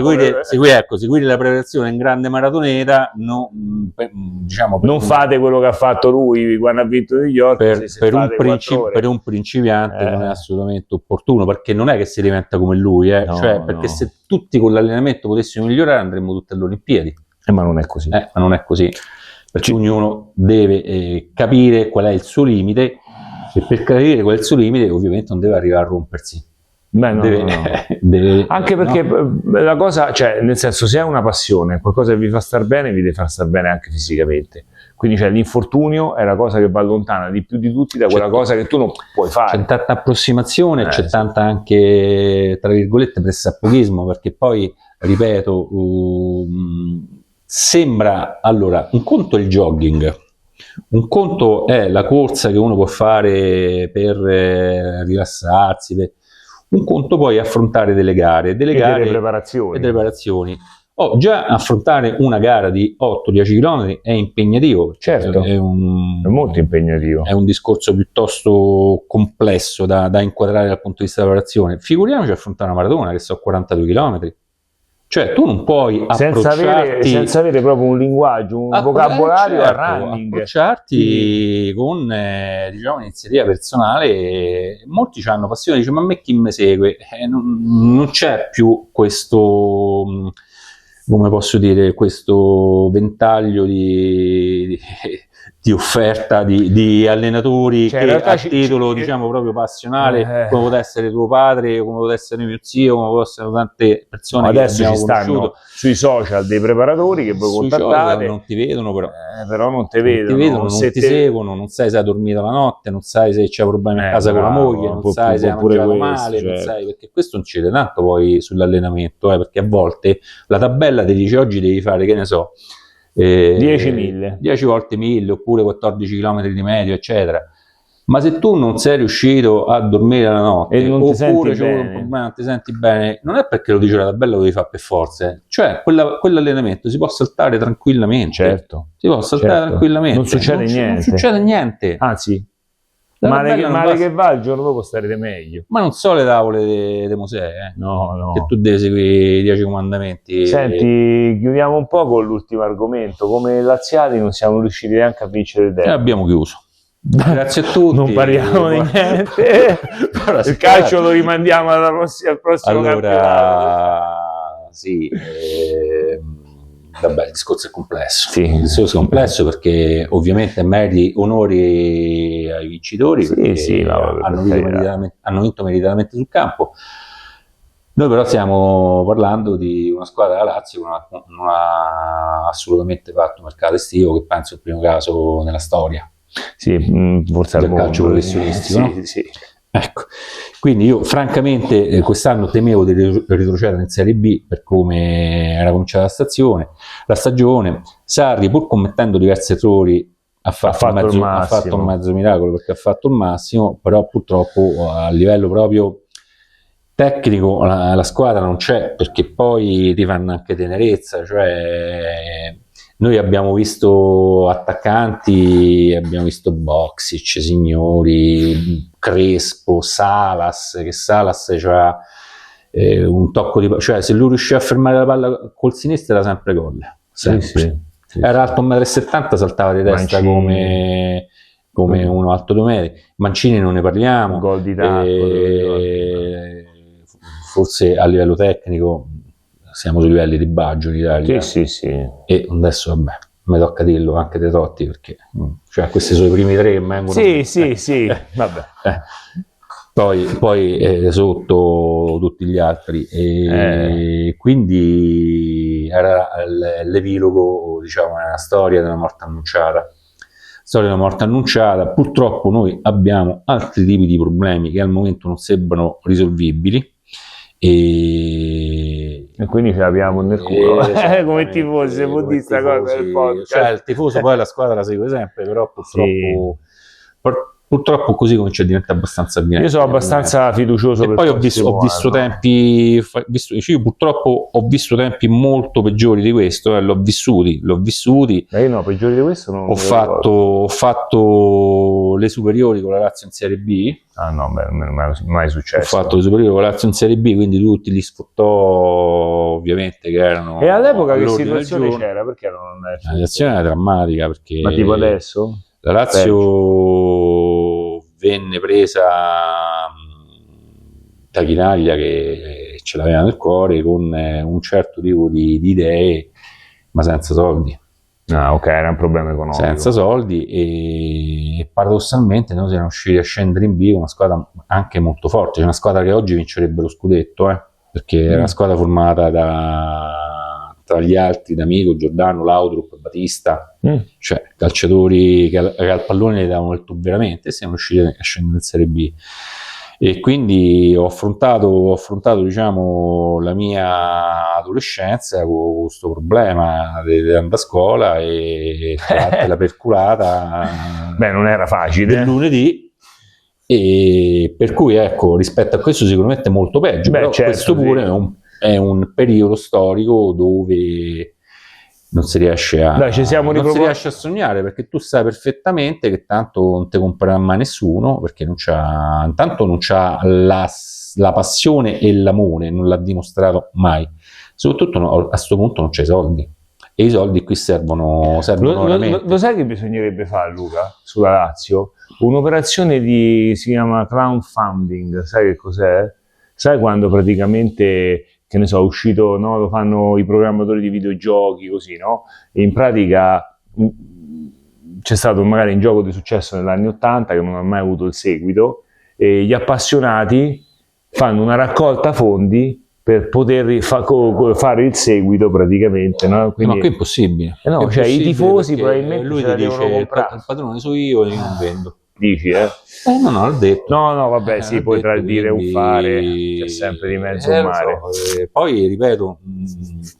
S3: seguire la preparazione in grande maratoneta, diciamo,
S2: non fate quello che ha fatto lui quando ha vinto New York
S3: per un principiante non è assolutamente opportuno, perché non è che si diventa come lui, perché se tutti con l'allenamento potessimo migliorare andremmo tutti alle Olimpiadi,
S2: ma non è così,
S3: perché ognuno deve capire qual è il suo limite, e per capire qual è il suo limite ovviamente non deve arrivare a rompersi.
S2: Anche perché la cosa, cioè, nel senso, se è una passione, qualcosa che vi fa star bene, vi deve far star bene anche fisicamente. Quindi l'infortunio è la cosa che va lontana di più di tutti da quella cosa che tu non puoi fare.
S3: C'è tanta approssimazione, c'è tanta anche, tra virgolette, pressappochismo, perché poi, ripeto, sembra, allora, un conto è il jogging, un conto è la corsa che uno può fare per rilassarsi, un conto poi è affrontare delle gare, delle preparazioni. Già affrontare una gara di 8-10 km è impegnativo.
S2: Certo, è molto impegnativo.
S3: È un discorso piuttosto complesso da inquadrare dal punto di vista della preparazione. Figuriamoci affrontare una maratona che sono 42 km. Cioè tu non puoi
S2: senza avere proprio un linguaggio, un vocabolario a running,
S3: approcciarti con un'iniziativa personale. Molti hanno passione, dice: ma a me chi mi segue? Non c'è più questo, come posso dire, questo ventaglio di offerta di allenatori, che a titolo diciamo proprio passionale, come può essere tuo padre, come può essere mio zio, come possono essere tante persone
S2: adesso
S3: che abbiamo
S2: ci stanno
S3: conosciuto
S2: sui social dei preparatori che voi contattate,
S3: non ti vedono, però
S2: non ti vedono,
S3: non ti seguono, non sai se hai dormito la notte, non sai se c'è problemi a casa con la moglie, non sai se hai mangiato male, non sai, perché questo non c'è tanto poi sull'allenamento, perché a volte la tabella ti dice: oggi devi fare, che ne so,
S2: 10 mille.
S3: 10 volte 1000 oppure 14 km di medio, eccetera. Ma se tu non sei riuscito a dormire la notte
S2: E non ti
S3: oppure
S2: senti
S3: c'è un
S2: bene.
S3: problema, non ti senti bene, non è perché lo dice la tabella lo devi fare per forza, cioè quell'allenamento si può saltare tranquillamente.
S2: Certo.
S3: Si può saltare
S2: Certo.
S3: tranquillamente.
S2: Non succede niente.
S3: Non succede niente.
S2: Anzi,
S3: La
S2: male
S3: tabella non basta.
S2: che va, il giorno dopo starete meglio.
S3: Ma non so le tavole di Mosè,
S2: No, no.
S3: che tu devi seguire i 10 comandamenti.
S2: Senti, chiudiamo un po' con l'ultimo argomento. Come laziali non siamo riusciti neanche a vincere il
S3: E
S2: derby.
S3: abbiamo chiuso. Grazie a tutti.
S2: Non parliamo di niente.
S3: Ora
S2: Il calcio lo rimandiamo al prossimo campionato.
S3: Allora, sì, vabbè, il discorso è complesso.
S2: Sì.
S3: Il discorso è complesso perché ovviamente meriti onori ai vincitori,
S2: Sì,
S3: perché
S2: sì, no,
S3: hanno
S2: per
S3: vinto
S2: carità.
S3: hanno vinto meritatamente sul campo. Noi però stiamo parlando di una squadra della Lazio che non ha assolutamente fatto mercato estivo, che penso è il primo caso nella storia.
S2: Sì, forse al
S3: Del calcio
S2: mondo.
S3: professionistico, no?
S2: Sì, sì.
S3: Ecco, quindi io francamente quest'anno temevo di retrocedere in Serie B per come era cominciata la stagione. Sarri, pur commettendo diversi errori, ha fatto un mezzo miracolo, perché ha fatto il massimo, però purtroppo a livello proprio tecnico la squadra non c'è, perché poi ti fanno anche tenerezza, cioè noi abbiamo visto attaccanti, abbiamo visto Boxic, Signori, Crespo, Salas, che Salas c'ha un tocco di... cioè se lui riusciva a fermare la palla col sinistro era sempre gol, sempre.
S2: Sì.
S3: Era alto 1,70 m, saltava di testa come uno alto 2 metri. Mancini non ne parliamo,
S2: Gol di tacco,
S3: forse a livello tecnico siamo sui livelli di Baggio in Italia.
S2: Sì.
S3: E adesso vabbè, mi tocca dirlo anche De Totti, perché cioè questi sono i primi tre che vengono.
S2: Sì, vabbè.
S3: Poi sotto tutti gli altri, e quindi era l'epilogo, diciamo, nella storia della morte annunciata. Purtroppo noi abbiamo altri tipi di problemi che al momento non sembrano risolvibili, e
S2: quindi ce l'abbiamo nel culo. Come tifosi, se vuol dire sta cosa del podcast.
S3: Cioè il tifoso poi la squadra la segue sempre, però purtroppo così comincia a diventare abbastanza bene.
S2: Io sono abbastanza fiducioso.
S3: E poi ho visto tempi, io purtroppo ho visto tempi molto peggiori di questo, l'ho vissuti.
S2: Io no, peggiori di questo non
S3: ho fatto le superiori con la Lazio in Serie B.
S2: Ah no, beh, non è mai successo.
S3: Ho fatto le superiori con la Lazio in Serie B, quindi tutti gli sfottò ovviamente che erano.
S2: E all'epoca che situazione c'era? Perché non è...
S3: La situazione era drammatica, perché...
S2: Ma tipo adesso?
S3: La Lazio venne presa da Chinaglia, che ce l'aveva nel cuore, con un certo tipo di idee, ma senza soldi.
S2: Ah, ok, era un problema economico.
S3: Senza soldi, e paradossalmente noi siamo riusciti a scendere in B con una squadra anche molto forte. C'è una squadra che oggi vincerebbe lo scudetto, perché era una squadra formata tra gli altri D'Amico, Giordano, Laudrup, Batista, cioè calciatori che al pallone le davano il tubo veramente, e siamo riusciti a scendere in Serie B. E quindi ho affrontato diciamo la mia adolescenza con questo problema di andare a scuola e la perculata.
S2: Beh, non era facile.
S3: Del lunedì, e per cui ecco, rispetto a questo sicuramente è molto peggio. Però
S2: certo,
S3: questo pure è un periodo storico dove non si riesce a sognare, perché tu sai perfettamente che tanto non ti comprerà mai nessuno, perché intanto non c'ha la passione e l'amore, non l'ha dimostrato mai. Soprattutto a questo punto non c'è i soldi, e i soldi qui servono veramente.
S2: Lo sai che bisognerebbe fare, Luca, sulla Lazio? Un'operazione si chiama crowdfunding, sai che cos'è? Sai quando praticamente, che ne so, è uscito, no? Lo fanno i programmatori di videogiochi, così, no? E in pratica c'è stato magari un gioco di successo negli anni '80 che non ha mai avuto il seguito, e gli appassionati fanno una raccolta fondi per poter fare il seguito praticamente, no? Quindi,
S3: ma qui è impossibile.
S2: I tifosi probabilmente
S3: lui
S2: ce la
S3: ti dice:
S2: devono comprare.
S3: il padrone so io e io non vendo.
S2: dici,
S3: No, l'ho detto.
S2: No, vabbè, sì,
S3: L'ho
S2: poi tra il
S3: detto,
S2: dire e un
S3: quindi-
S2: fare c'è sempre di mezzo un
S3: lo
S2: mare.
S3: so. Poi, ripeto,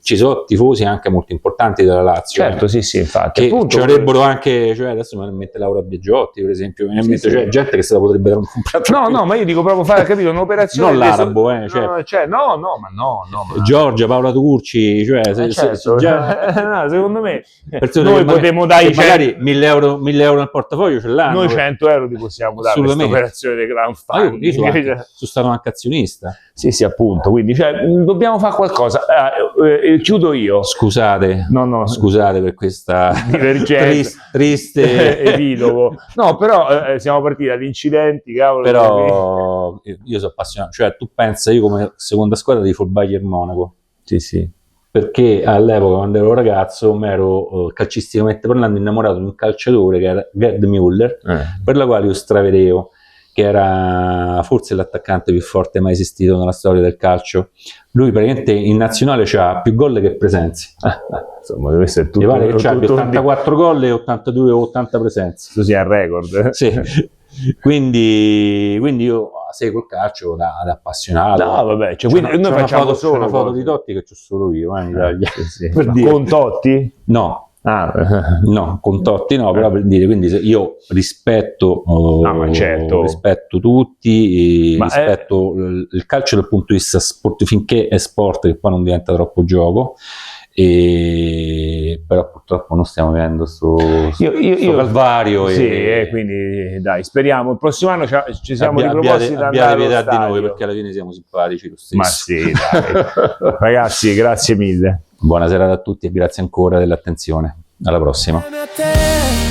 S3: ci sono tifosi anche molto importanti della Lazio.
S2: Certo, sì, infatti.
S3: Che
S2: Appunto,
S3: ci avrebbero anche, cioè adesso mi viene in mente Laura Biagiotti, per esempio, mi viene in mente,
S2: sì.
S3: cioè, gente che se la potrebbe dare un contratto.
S2: No, ma io dico proprio fare, capito, un'operazione...
S3: Non l'arabo,
S2: No,
S3: Giorgia, Paola Turci, cioè,
S2: certo. No, secondo me
S3: persone
S2: noi
S3: che magari-
S2: potremmo dare
S3: che magari 1.000 euro nel portafoglio ce l'hanno.
S2: noi 100 euro ti possiamo dare per questa
S3: Assolutamente.
S2: operazione di
S3: Ma
S2: crowdfunding.
S3: io sono stato anche azionista.
S2: Sì, appunto, quindi dobbiamo fare qualcosa. Chiudo io.
S3: Scusate,
S2: No.
S3: scusate per questa
S2: Divergenza.
S3: triste
S2: epilogo. No, però siamo partiti dagli incidenti, cavolo.
S3: però io sono appassionato, cioè tu pensa, io come seconda squadra tifo il Bayern Monaco,
S2: Sì.
S3: perché all'epoca quando ero ragazzo mi ero calcisticamente parlando innamorato di un calciatore che era Gerd Müller, per la quale io stravedevo, che era forse l'attaccante più forte mai esistito nella storia del calcio. Lui praticamente in nazionale c'ha più gol che presenze.
S2: Insomma, questo è tutto.
S3: Mi pare che c'ha
S2: tutto
S3: 84 gol e 82 o 80 presenze.
S2: Tu sia il record.
S3: Sì. quindi io seguo il calcio da appassionato.
S2: No, vabbè, quindi noi facciamo solo
S3: una foto
S2: cose.
S3: di Totti che c'ho solo io in Italia.
S2: Sì.
S3: Per dire.
S2: Con Totti?
S3: No,
S2: No,
S3: con Totti no, però per dire, quindi io rispetto,
S2: ma certo.
S3: rispetto tutti,
S2: Ma
S3: rispetto il calcio dal punto di vista sport, finché è sport, che poi non diventa troppo gioco, però purtroppo non stiamo vivendo sto calvario.
S2: Sì, quindi dai, speriamo. Il prossimo anno ci siamo riproposti da
S3: abbiate
S2: andare allo
S3: pietà di
S2: stadio.
S3: noi, perché alla fine siamo simpatici lo stesso.
S2: Ma sì, dai. Ragazzi, grazie mille.
S3: Buona serata a tutti e grazie ancora dell'attenzione. Alla prossima.
S1: a te.